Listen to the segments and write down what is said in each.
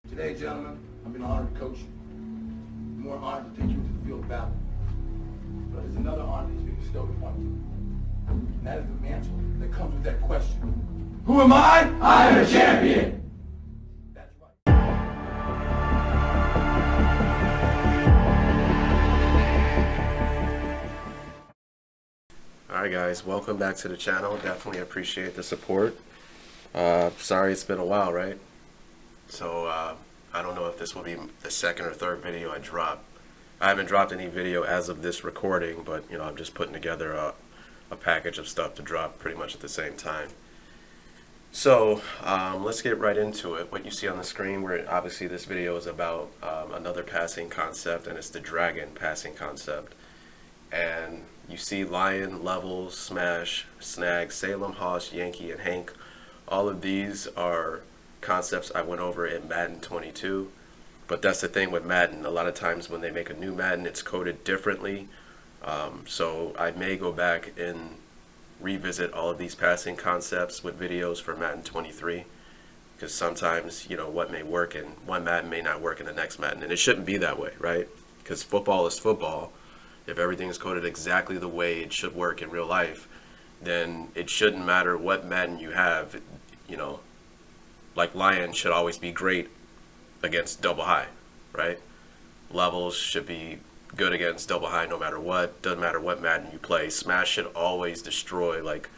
Today, gentlemen, I've been honored to coach you. More honored to take you into the field of battle. But there's another honor that's been bestowed upon you. And that is the mantle that comes with that question. Who am I? I am a champion! That's right. Alright guys, welcome back to the channel. Definitely appreciate the support. Sorry it's been a while, right? So I don't know if this will be the second or third video I drop. I haven't dropped any video as of this recording, but you know, I'm just putting together a package of stuff to drop pretty much at the same time. So let's get right into it. What you see on the screen, where obviously this video is about another passing concept, and it's the dragon passing concept. And you see Lion, Levels, Smash, Snag, Salem, Hoss, Yankee, and Hank. All of these are concepts I went over in Madden 22. But that's the thing with Madden. A lot of times when they make a new Madden, it's coded differently. So I may go back and revisit all of these passing concepts with videos for Madden 23. Because sometimes, you know, what may work in one Madden may not work in the next Madden. And it shouldn't be that way, right? Because football is football. If everything is coded exactly the way it should work in real life, then it shouldn't matter what Madden you have. You know, like Lion should always be great against double high, right? Levels should be good against double high no matter what. Doesn't matter what Madden you play. Smash should always destroy, like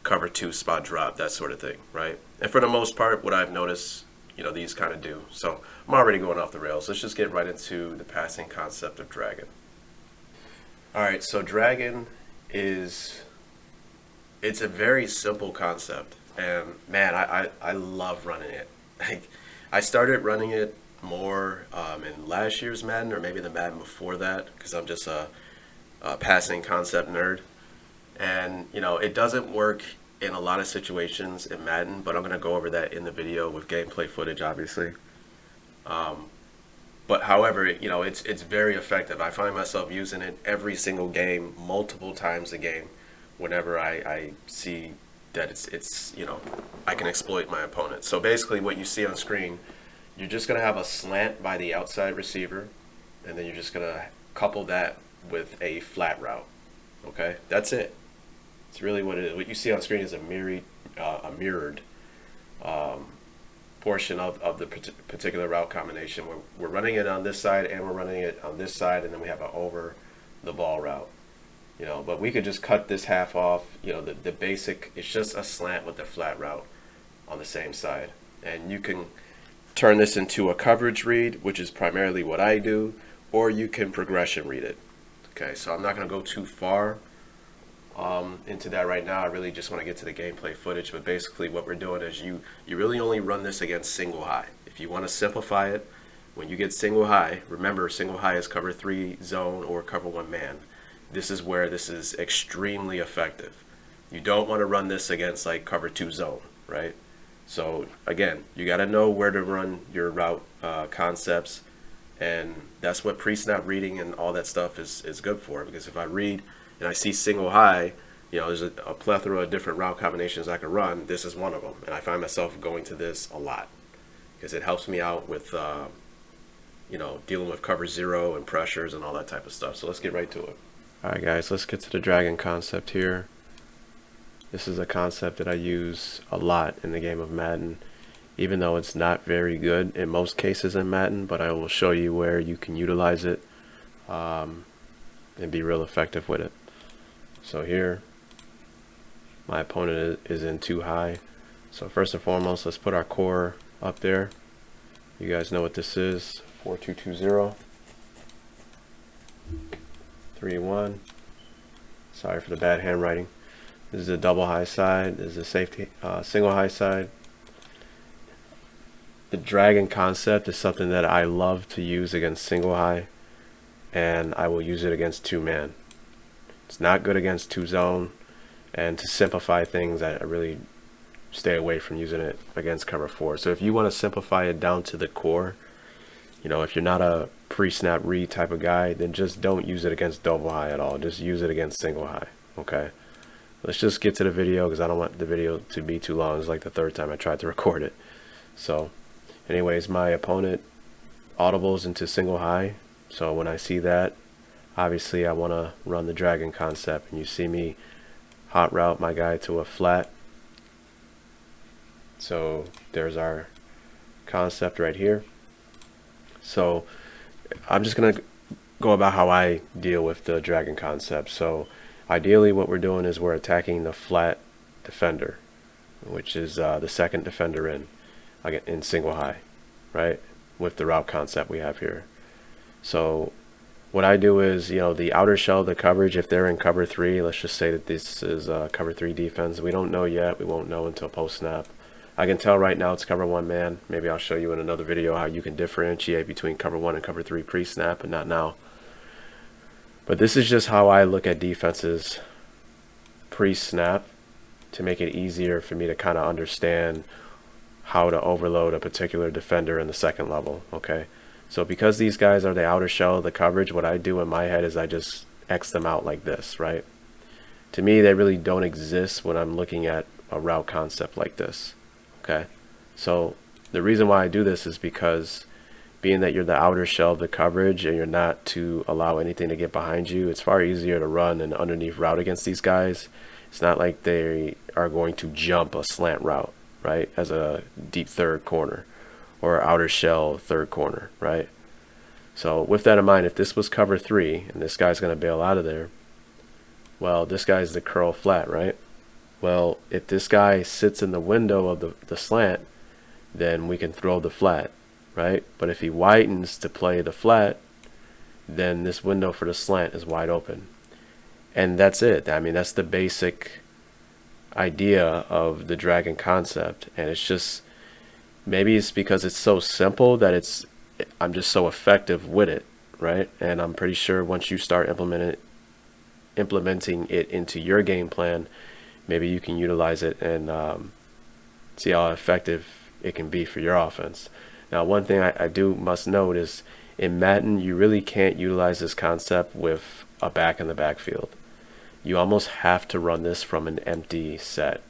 cover 2, spot drop, that sort of thing, right? And for the most part, what I've noticed, you know, these kind of do. So I'm already going off the rails. Let's just get right into the passing concept of Dragon. Alright, so Dragon it's a very simple concept, and man, I love running it. Like, I started running it more in last year's Madden, or maybe the Madden before that, because I'm just a passing concept nerd. And you know, it doesn't work in a lot of situations in Madden, but I'm going to go over that in the video with gameplay footage, obviously. But however, you know, it's very effective. I find myself using it every single game, multiple times a game, whenever I see that it's you know, I can exploit my opponent. So basically what you see on screen, you're just going to have a slant by the outside receiver, and then you're just going to couple that with a flat route. Okay, that's it. It's really what it is. What you see on screen is a mirrored portion of the particular route combination. We're running it on this side and we're running it on this side, and then we have an over the ball route. You know, but we could just cut this half off. You know, the basic, it's just a slant with the flat route on the same side. And you can turn this into a coverage read, which is primarily what I do, or you can progression read it. Okay, so I'm not going to go too far into that right now. I really just want to get to the gameplay footage, but basically what we're doing is you really only run this against single high. If you want to simplify it, when you get single high, remember single high is cover 3 zone or cover 1 man. This is where this is extremely effective. You don't want to run this against like cover 2 zone, right? So again, you got to know where to run your route concepts, and that's what pre-snap reading and all that stuff is good for. Because if I read and I see single high, you know, there's a plethora of different route combinations I can run. This is one of them, and I find myself going to this a lot because it helps me out with you know, dealing with cover 0 and pressures and all that type of stuff. So let's get right to it. Alright guys, let's get to the dragon concept here. This is a concept that I use a lot in the game of Madden, even though it's not very good in most cases in Madden, but I will show you where you can utilize it and be real effective with it. So here, my opponent is in too high. So first and foremost, let's put our core up there. You guys know what this is. 4220. 3-1. Sorry for the bad handwriting. This is a double high side. This is a safety single high side. The dragon concept is something that I love to use against single high, and I will use it against 2-man. It's not good against 2 zone, and to simplify things, I really stay away from using it against cover 4. So if you want to simplify it down to the core, you know, if you're not a pre-snap read type of guy, then just don't use it against double high at all. Just use it against single high. Okay, let's just get to the video because I don't want the video to be too long. It's like the third time I tried to record it. So Anyways, my opponent audibles into single high, so when I see that, obviously I want to run the dragon concept, and you see me hot route my guy to a flat. So there's our concept right here. So I'm just gonna go about how I deal with the dragon concept. So ideally what we're doing is we're attacking the flat defender, which is the second defender in single high, right, with the route concept we have here. So what I do is, the outer shell of the coverage, if they're in cover 3, let's just say that this is cover 3 defense. We don't know yet. We won't know until post snap. I can tell right now it's cover 1 man. Maybe I'll show you in another video how you can differentiate between cover 1 and cover 3 pre-snap, and not now. But this is just how I look at defenses pre-snap to make it easier for me to kind of understand how to overload a particular defender in the second level, okay? So because these guys are the outer shell of the coverage, what I do in my head is I just X them out like this, right? To me, they really don't exist when I'm looking at a route concept like this, okay? So the reason why I do this is because being that you're the outer shell of the coverage and you're not to allow anything to get behind you, it's far easier to run an underneath route against these guys. It's not like they are going to jump a slant route, right, as a deep third corner or outer shell third corner, right? So with that in mind, if this was cover 3 and this guy's going to bail out of there, well, this guy's the curl flat, right? Well, if this guy sits in the window of the slant, then we can throw the flat, right? But if he widens to play the flat, then this window for the slant is wide open. And that's it. I mean, that's the basic idea of the dragon concept. And it's just, maybe it's because it's so simple that I'm just so effective with it, right? And I'm pretty sure once you start implementing it into your game plan, maybe you can utilize it and see how effective it can be for your offense. Now, one thing I must note is in Madden, you really can't utilize this concept with a back in the backfield. You almost have to run this from an empty set.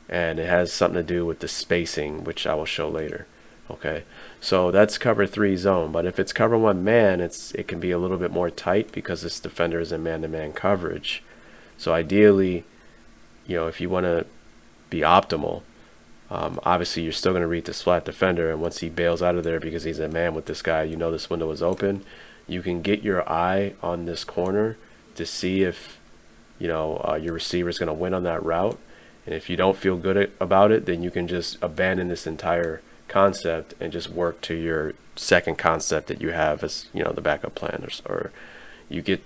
And it has something to do with the spacing, which I will show later. Okay, so that's cover 3 zone. But if it's cover 1 man, it can be a little bit more tight because this defender is in man-to-man coverage. So ideally, if you want to be optimal, obviously you're still going to read this flat defender, and once he bails out of there because he's a man with this guy, this window is open, you can get your eye on this corner to see if your receiver is going to win on that route. And if you don't feel good about it, then you can just abandon this entire concept and just work to your second concept that you have as the backup plan, or you get,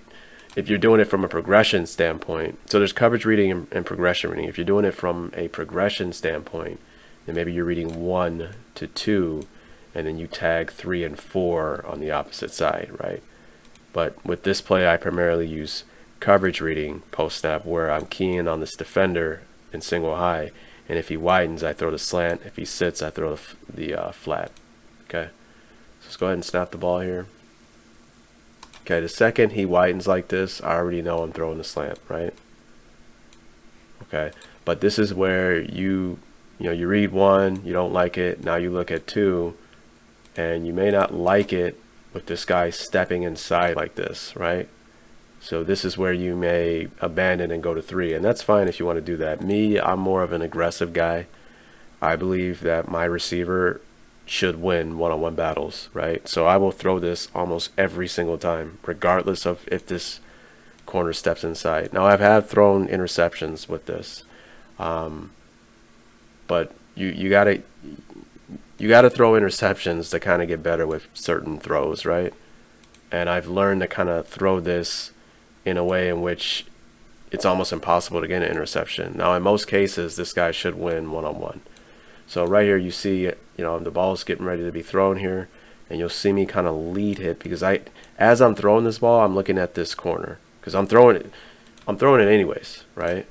if you're doing it from a progression standpoint. So there's coverage reading and progression reading. If you're doing it from a progression standpoint, then maybe you're reading 1 to 2 and then you tag 3 and 4 on the opposite side, right? But with this play, I primarily use coverage reading post snap, where I'm keying on this defender in single high, and if he widens, I throw the slant. If he sits, I throw the flat. Okay, so let's go ahead and snap the ball here. Okay, the second he widens like this, I already know I'm throwing the slant, right? Okay, but this is where you read 1, you don't like it, now you look at 2, and you may not like it with this guy stepping inside like this, right? So this is where you may abandon and go to 3, and that's fine if you want to do that. Me, I'm more of an aggressive guy. I believe that my receiver should win one-on-one battles, right? So I will throw this almost every single time, regardless of if this corner steps inside. Now, I have thrown interceptions with this, but you gotta throw interceptions to kind of get better with certain throws, right? And I've learned to kind of throw this in a way in which it's almost impossible to get an interception. Now, in most cases, this guy should win one-on-one. So right here, you see, the ball's getting ready to be thrown here, and you'll see me kind of lead hit because as I'm throwing this ball, I'm looking at this corner because I'm throwing it anyways, right?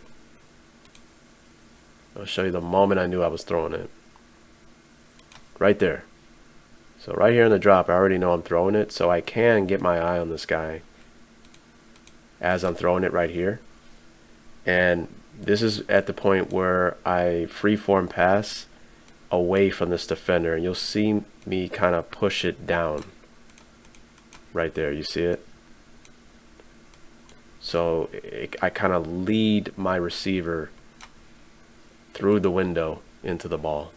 I'll show you the moment I knew I was throwing it. Right there. So right here in the drop, I already know I'm throwing it, so I can get my eye on this guy as I'm throwing it right here. And this is at the point where I freeform pass away from this defender, and you'll see me kind of push it down right there. You see it? So I kind of lead my receiver through the window into the ball.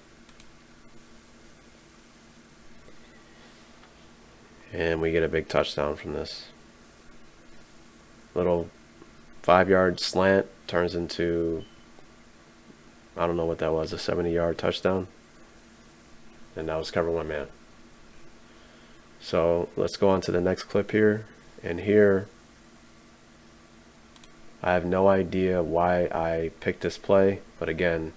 And we get a big touchdown from this. Little 5-yard slant turns into, I don't know what that was, a 70-yard touchdown. And that was cover one man. So let's go on to the next clip here. And here, I have no idea why I picked this play, but again,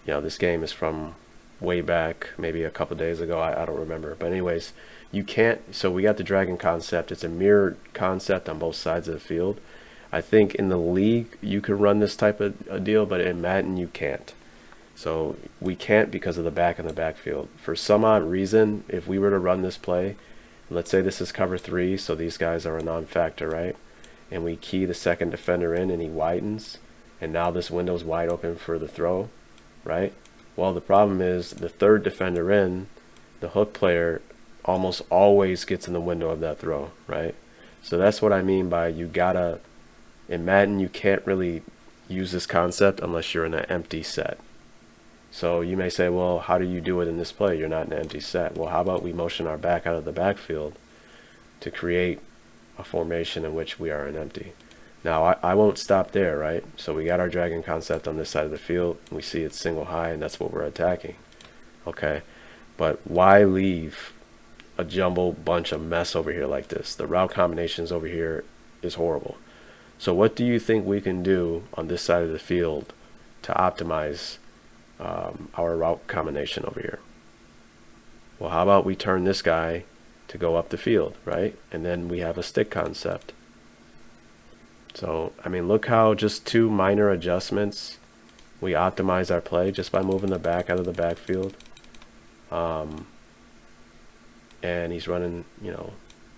you know, this game is from way back, maybe a couple days ago. I don't remember. But anyways, you can't, so we got the dragon concept. It's a mirrored concept on both sides of the field. I think in the league you could run this type of a deal, but in Madden you can't. So we can't because of the back in the backfield. For some odd reason, if we were to run this play, let's say this is cover 3, so these guys are a non-factor, right? And we key the second defender in and he widens, and now this window's wide open for the throw, right? Well, the problem is the third defender in, the hook player almost always gets in the window of that throw, right? So that's what I mean by you gotta, in Madden you can't really use this concept unless you're in an empty set. So you may say, well, how do you do it in this play? You're not in an empty set. Well, how about we motion our back out of the backfield to create a formation in which we are in empty. Now I won't stop there, right? So we got our dragon concept on this side of the field. We see it's single high, and that's what we're attacking. Okay, but why leave a jumble bunch of mess over here like this? The route combinations over here is horrible. So what do you think we can do on this side of the field to optimize our route combination over here? Well, how about we turn this guy to go up the field, right? And then we have a stick concept. So, I mean, look how just 2 minor adjustments we optimize our play just by moving the back out of the backfield. And he's running, you know,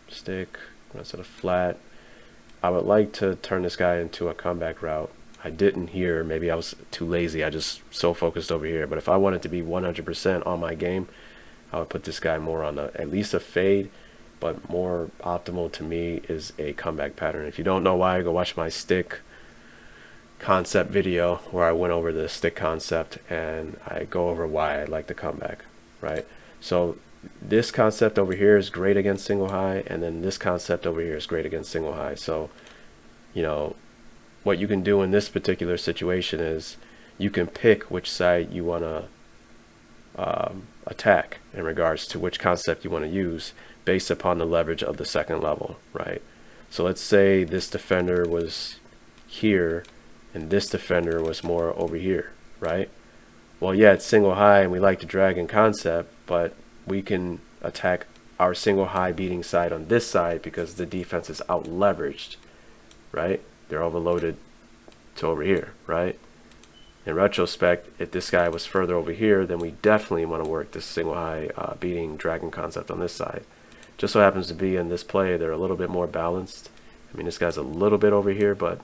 stick, runs at a flat. I would like to turn this guy into a comeback route. I didn't here, maybe I was too lazy, I just so focused over here. But if I wanted to be 100% on my game, I would put this guy more on at least a fade, but more optimal to me is a comeback pattern. If you don't know why, go watch my stick concept video where I went over the stick concept and I go over why I like the comeback, right? So this concept over here is great against single high, and then this concept over here is great against single high. So, you know, what you can do in this particular situation is you can pick which side you want to attack in regards to which concept you want to use based upon the leverage of the second level, right? So let's say this defender was here and this defender was more over here, right? Well, yeah, it's single high and we like the dragon concept, but we can attack our single high beating side on this side because the defense is out leveraged, right? They're overloaded to over here, right? In retrospect, if this guy was further over here, then we definitely want to work this single high beating dragon concept on this side. Just so happens to be in this play, they're a little bit more balanced. I mean, this guy's a little bit over here, but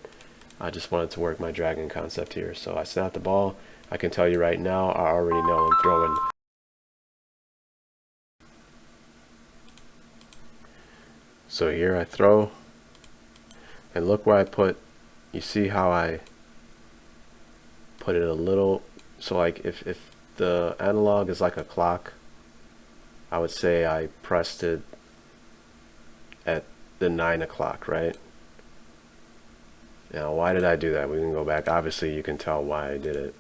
I just wanted to work my dragon concept here. So I snap the ball. I can tell you right now, I already know I'm throwing. So here I throw, and look where I put, you see how I put it a little, so like if the analog is like a clock, I would say I pressed it at the 9 o'clock, right? Now why did I do that? We can go back. Obviously you can tell why I did it,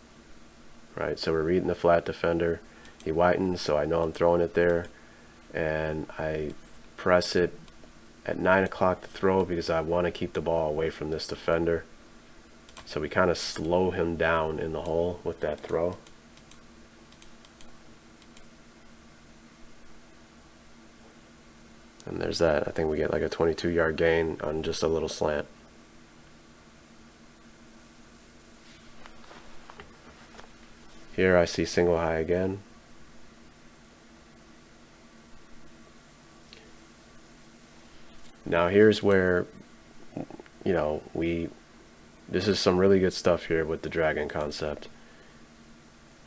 right? So we're reading the flat defender, he widens, so I know I'm throwing it there, and I press it at 9 o'clock to throw because I want to keep the ball away from this defender. So we kind of slow him down in the hole with that throw. And there's that. I think we get like a 22-yard gain on just a little slant. Here I see single high again. Now here's where, you know, this is some really good stuff here with the dragon concept.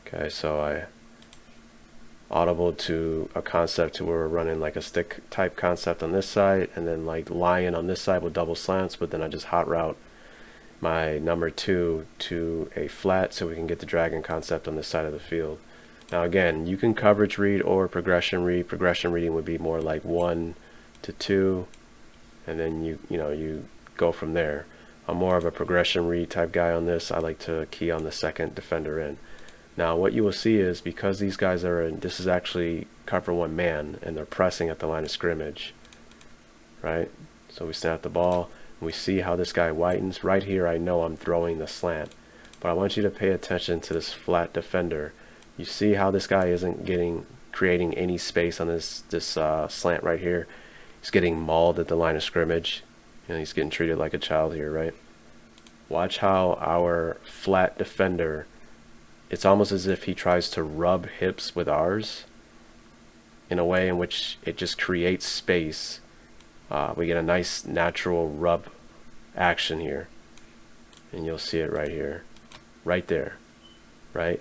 Okay, so I audible to a concept to where we're running like a stick type concept on this side, and then like lion on this side with double slants, but then I just hot route my number 2 to a flat so we can get the dragon concept on this side of the field. Now again, you can coverage read or progression read. Progression reading would be more like 1 to 2, and then you go from there. I'm more of a progression read type guy on this. I like to key on the second defender in. Now what you will see is, because these guys are in, this is actually cover 1 man, and they're pressing at the line of scrimmage, right? So we snap the ball, and we see how this guy widens. Right here I know I'm throwing the slant, but I want you to pay attention to this flat defender. You see how this guy isn't creating any space on this slant right here. He's getting mauled at the line of scrimmage. He's getting treated like a child here, right? Watch how our flat defender, it's almost as if he tries to rub hips with ours in a way in which it just creates space. We get a nice natural rub action here, and you'll see it right here, right there, right?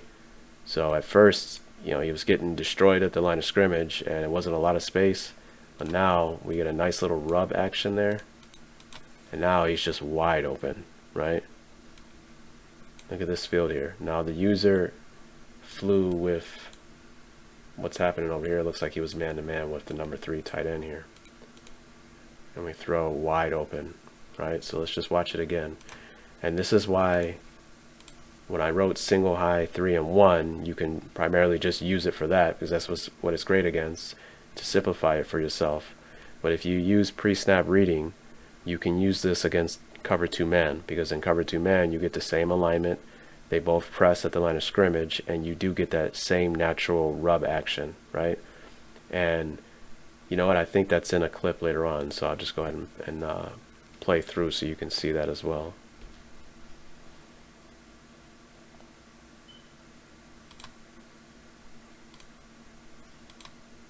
So at first, he was getting destroyed at the line of scrimmage and it wasn't a lot of space, but now we get a nice little rub action there, and now he's just wide open, right? Look at this field here. Now the user flew with what's happening over here. It looks like he was man-to-man with the number 3 tight end here. And we throw wide open, right? So let's just watch it again. And this is why when I wrote single high 3 and 1, you can primarily just use it for that, because that's what it's great against, to simplify it for yourself. But if you use pre-snap reading, you can use this against cover 2 man, because in cover 2 man you get the same alignment, they both press at the line of scrimmage, and you do get that same natural rub action, right? And you know what, I think that's in a clip later on, so I'll just go ahead and play through so you can see that as well.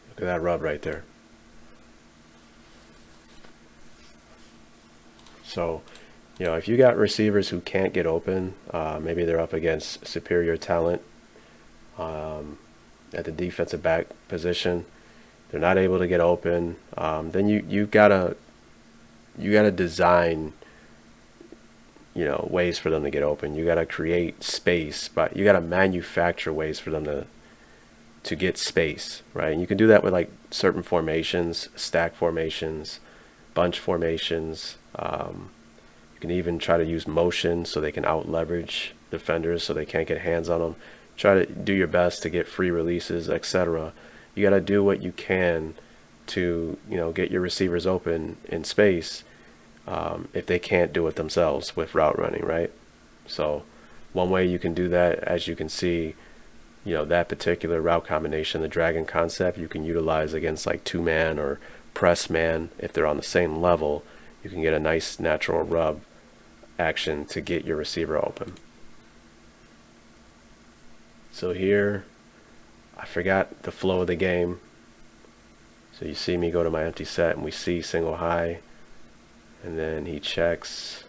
Look at that rub right there. So, if you got receivers who can't get open, maybe they're up against superior talent at the defensive back position, they're not able to get open, then you gotta design ways for them to get open. You gotta create space, but you gotta manufacture ways for them to get space, right? And you can do that with like certain formations, stack formations, bunch formations. You can even try to use motion so they can out leverage defenders so they can't get hands on them. Try to do your best to get free releases, etc. You got to do what you can to get your receivers open in space if they can't do it themselves with route running, right? So one way you can do that, as you can see, that particular route combination, the dragon concept, you can utilize against like 2 man or press man. If they're on the same level, you can get a nice natural rub action to get your receiver open. So here, I forgot the flow of the game. So you see me go to my empty set and we see single high, and then he checks.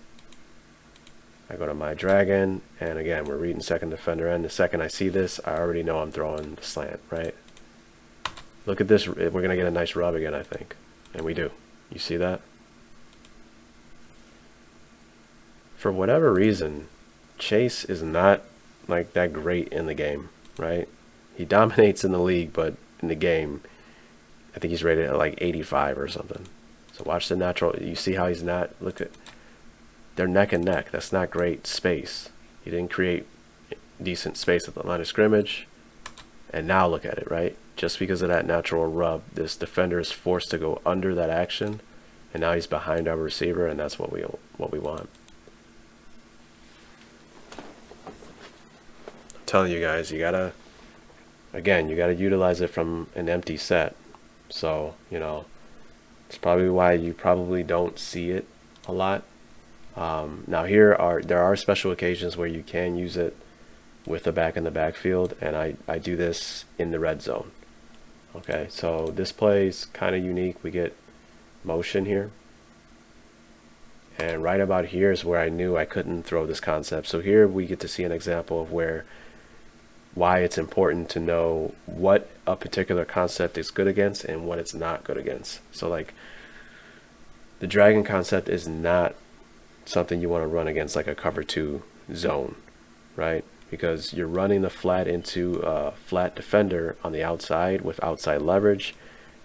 I go to my dragon, and again, we're reading second defender in. The second I see this, I already know I'm throwing the slant, right? Look at this, we're gonna get a nice rub again, I think. And we do. You see that? For whatever reason, Chase is not like that great in the game, right? He dominates in the league, but in the game, I think he's rated at like 85 or something. So watch the natural, you see how he's not, look at, they're neck and neck. That's not great space. He didn't create decent space at the line of scrimmage. And now look at it, right? Just because of that natural rub, this defender is forced to go under that action, and now he's behind our receiver, and that's what we want. I'm telling you guys, you gotta utilize it from an empty set. So, it's probably why you probably don't see it a lot. Now there are special occasions where you can use it with the back in the backfield, and I do this in the red zone. Okay, so this play is kind of unique. We get motion here, and right about here is where I knew I couldn't throw this concept. So here we get to see an example of where why it's important to know what a particular concept is good against and what it's not good against. So like the dragon concept is not something you want to run against like a cover 2 zone, right? Because you're running the flat into a flat defender on the outside with outside leverage,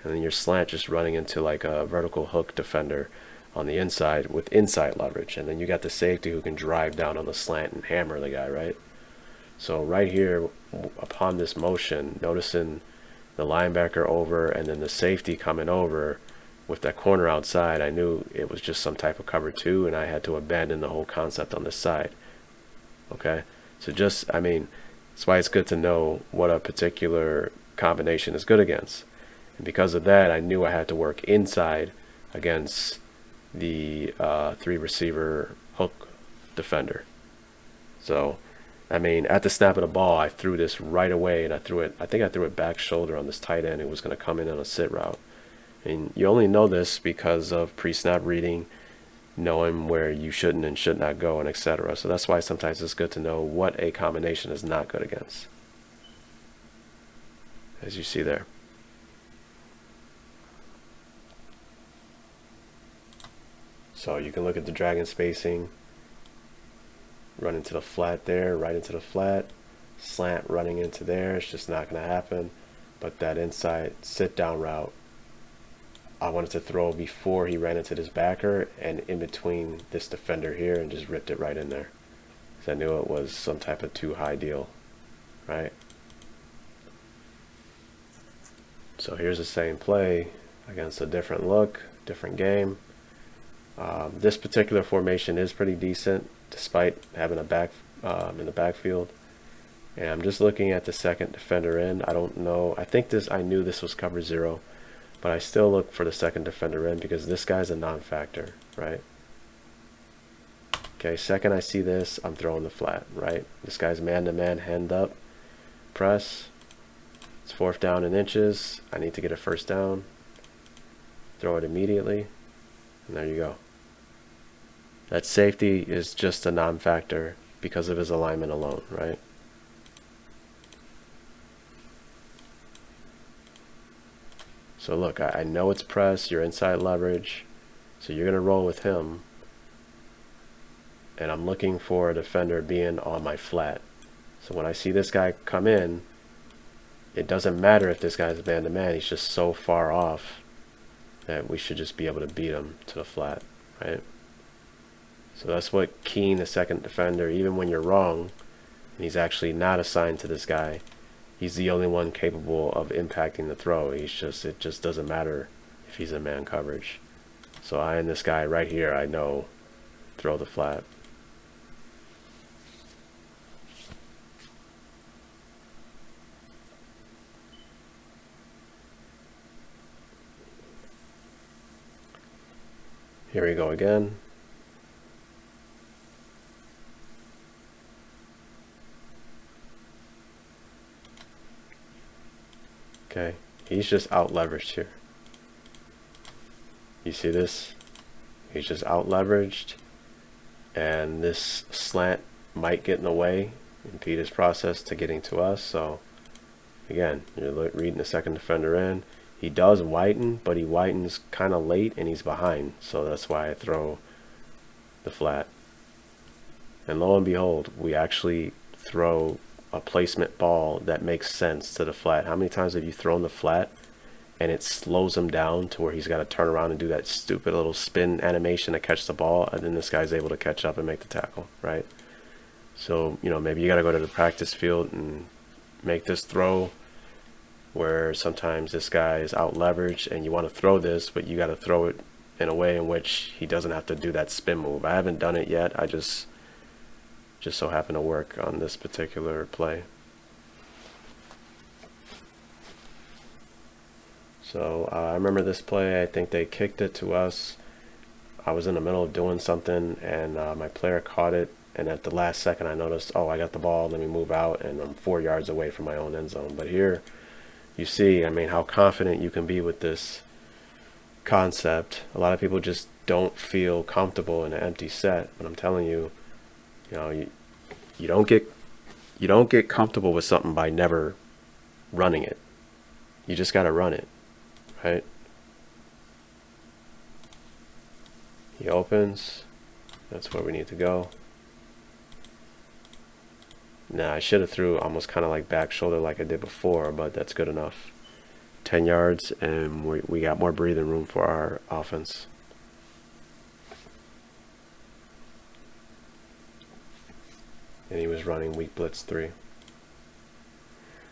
and then your slant just running into like a vertical hook defender on the inside with inside leverage, and then you got the safety who can drive down on the slant and hammer the guy, right? So right here, upon this motion, noticing the linebacker over and then the safety coming over with that corner outside, I knew it was just some type of cover 2, and I had to abandon the whole concept on this side. Okay, so just, I mean, that's why it's good to know what a particular combination is good against. And because of that, I knew I had to work inside against the 3 receiver hook defender. So I mean, at the snap of the ball, I threw this right away, and I think I threw it back shoulder on this tight end who was going to come in on a sit route. And you only know this because of pre-snap reading, knowing where you shouldn't and should not go, and etc. So that's why sometimes it's good to know what a combination is not good against, as you see there. So you can look at the dragon spacing, run into the flat there, right into the flat, slant running into there, it's just not going to happen. But that inside sit down route, I wanted to throw before he ran into this backer and in between this defender here, and just ripped it right in there. So I knew it was some type of too high deal, right? So here's the same play against a different look, different game. This particular formation is pretty decent despite having a back in the backfield. And I'm just looking at the second defender in. I don't know. I knew this was cover 0, but I still look for the second defender in because this guy's a non-factor, right? Okay, second I see this, I'm throwing the flat, right? This guy's man-to-man, hand up, press. It's 4th down in inches. I need to get a 1st down. Throw it immediately, and there you go. That safety is just a non-factor because of his alignment alone, right? So look, I know it's press, you're inside leverage, so you're going to roll with him. And I'm looking for a defender being on my flat. So when I see this guy come in, it doesn't matter if this guy's man-to-man, he's just so far off that we should just be able to beat him to the flat, right? So that's what keying the second defender, even when you're wrong, and he's actually not assigned to this guy, he's the only one capable of impacting the throw. It just doesn't matter if he's in man coverage. So I and this guy right here, I know, throw the flat. Here we go again. Okay, he's just out leveraged here. You see this? He's just out leveraged, and this slant might get in the way, impede his process to getting to us. So again, you're reading the second defender in. He does whiten, but he whitens kind of late and he's behind. So that's why I throw the flat. And lo and behold, we actually throw a placement ball that makes sense to the flat. How many times have you thrown the flat and it slows him down to where he's got to turn around and do that stupid little spin animation to catch the ball, and then this guy's able to catch up and make the tackle, right? So, you know, maybe you got to go to the practice field and make this throw where sometimes this guy is out leveraged and you want to throw this, but you got to throw it in a way in which he doesn't have to do that spin move. I haven't done it yet. I just so happen to work on this particular play. So I remember this play. I think they kicked it to us. I was in the middle of doing something, and my player caught it, and at the last second I noticed, oh, I got the ball, let me move out, and I'm 4 yards away from my own end zone. But here you see, I mean, how confident you can be with this concept. A lot of people just don't feel comfortable in an empty set, but I'm telling you, you know, you don't get you don't get comfortable with something by never running it. You just got to run it, right? He opens. That's where we need to go. Now, I should have threw almost kind of like back shoulder like I did before, but that's good enough. 10 yards, and we got more breathing room for our offense. And he was running weak blitz 3.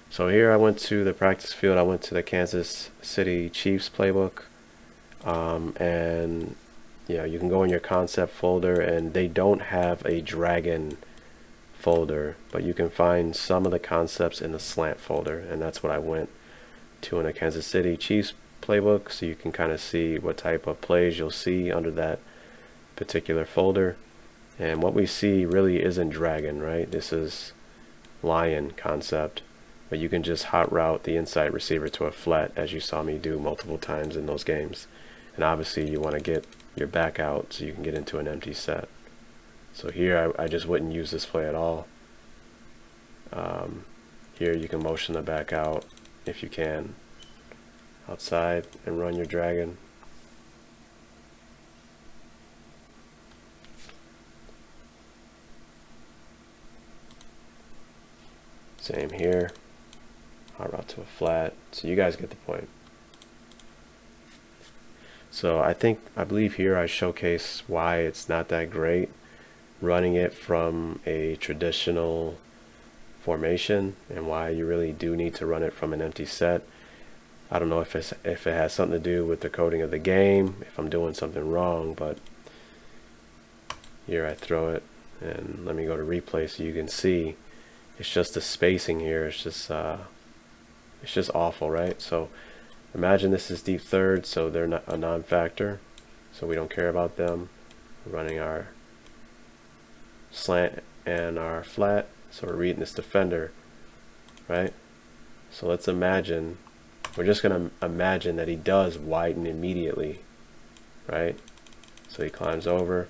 So here I went to the practice field. I went to the Kansas City Chiefs playbook. And you know, you can go in your concept folder, and they don't have a dragon folder, but you can find some of the concepts in the slant folder, and that's what I went to in a Kansas City Chiefs playbook, so you can kind of see what type of plays you'll see under that particular folder. And what we see really isn't dragon, right? This is lion concept, but you can just hot route the inside receiver to a flat, as you saw me do multiple times in those games. And obviously you want to get your back out so you can get into an empty set. So here I just wouldn't use this play at all. Here you can motion the back out if you can outside and run your dragon. Same here. Hot route to a flat. So you guys get the point. So I believe here I showcase why it's not that great running it from a traditional formation, and why you really do need to run it from an empty set. I don't know if it has something to do with the coding of the game, if I'm doing something wrong, but here I throw it, and let me go to replay so you can see. It's just the spacing here. It's just awful, right? So imagine this is deep third, so they're not a non-factor, so we don't care about them. We're running our slant and our flat, so we're reading this defender, right? So let's imagine, we're just going to imagine that he does widen immediately, right? So he climbs over,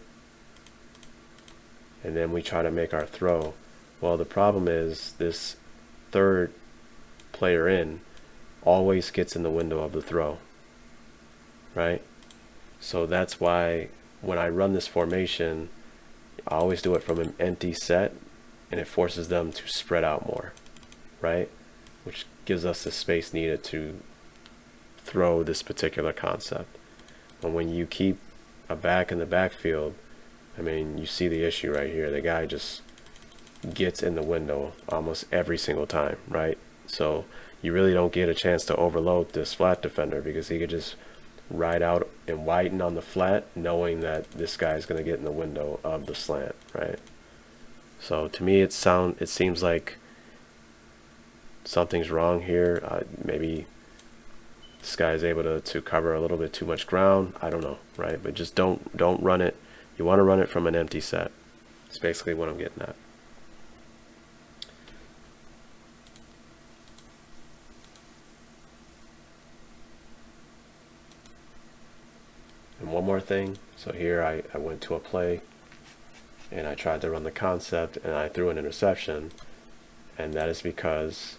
and then we try to make our throw. Well, the problem is this third player in always gets in the window of the throw, right? So that's why when I run this formation, I always do it from an empty set, and it forces them to spread out more, right? Which gives us the space needed to throw this particular concept. But when you keep a back in the backfield, I mean, you see the issue right here. The guy just gets in the window almost every single time, right? So you really don't get a chance to overload this flat defender, because he could just ride out and widen on the flat knowing that this guy's going to get in the window of the slant, right? So to me it seems like something's wrong here. Maybe this guy is able to cover a little bit too much ground. I don't know, right? But just don't run it. You want to run it from an empty set. That's basically what I'm getting at. And one more thing. So here I went to a play, and I tried to run the concept, and I threw an interception. And that is because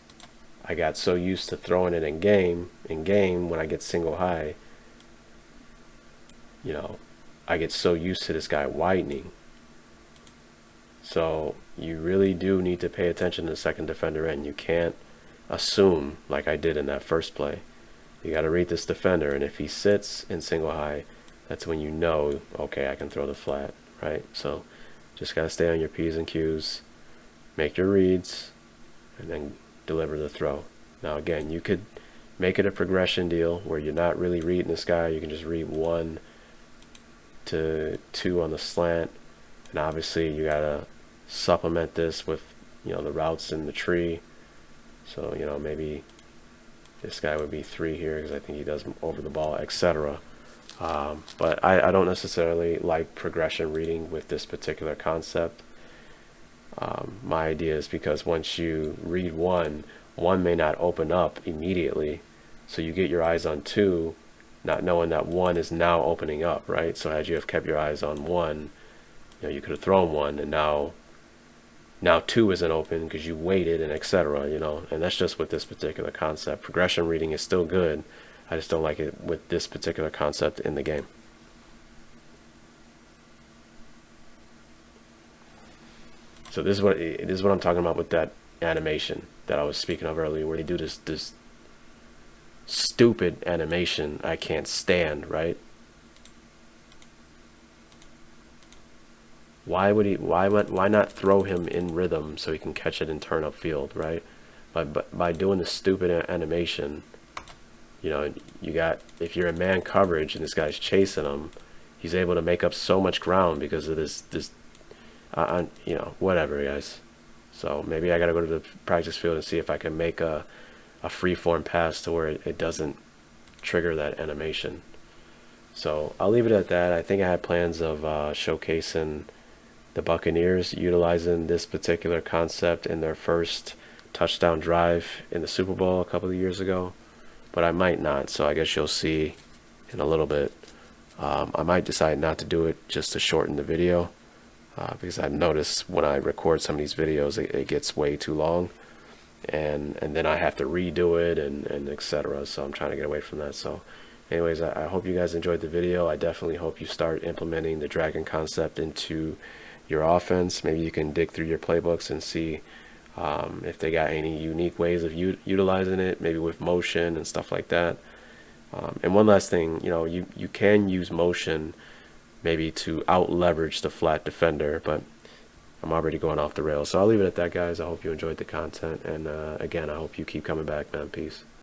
I got so used to throwing it in game. In game, when I get single high, you know, I get so used to this guy widening. So you really do need to pay attention to the second defender, and you can't assume like I did in that first play. You got to read this defender, and if he sits in single high, that's when you know, okay, I can throw the flat, right? So just got to stay on your P's and Q's, make your reads, and then deliver the throw. Now again, you could make it a progression deal where you're not really reading this guy. You can just read 1 to 2 on the slant, and obviously you got to supplement this with, you know, the routes in the tree. So, you know, maybe this guy would be 3 here because I think he does over the ball, etc. But I don't necessarily like progression reading with this particular concept. My idea is because once you read 1 may not open up immediately, so you get your eyes on 2, not knowing that 1 is now opening up, right? So had you have kept your eyes on 1, you know, you could have thrown 1, and now now 2 isn't open because you waited and etc. You know, and that's just with this particular concept. Progression reading is still good. I just don't like it with this particular concept in the game. So this is what I'm talking about with that animation that I was speaking of earlier, where they do this stupid animation I can't stand, right? Why not throw him in rhythm so he can catch it and turn upfield, right? By doing the stupid animation, you know, you got, if you're in man coverage and this guy's chasing him, he's able to make up so much ground because of this you know, whatever, guys. So maybe I gotta go to the practice field and see if I can make a free-form pass to where it doesn't trigger that animation. So I'll leave it at that. I think I had plans of showcasing the Buccaneers utilizing this particular concept in their first touchdown drive in the Super Bowl a couple of years ago, but I might not, so I guess you'll see in a little bit. I might decide not to do it just to shorten the video, because I've noticed when I record some of these videos it gets way too long, and then I have to redo it and etc. So I'm trying to get away from that. So anyways, I hope you guys enjoyed the video. I definitely hope you start implementing the dragon concept into your offense. Maybe you can dig through your playbooks and see if they got any unique ways of utilizing it, maybe with motion and stuff like that. And one last thing, you know, you can use motion maybe to out leverage the flat defender, but I'm already going off the rails. So I'll leave it at that, guys. I hope you enjoyed the content, and again, I hope you keep coming back, man. Peace.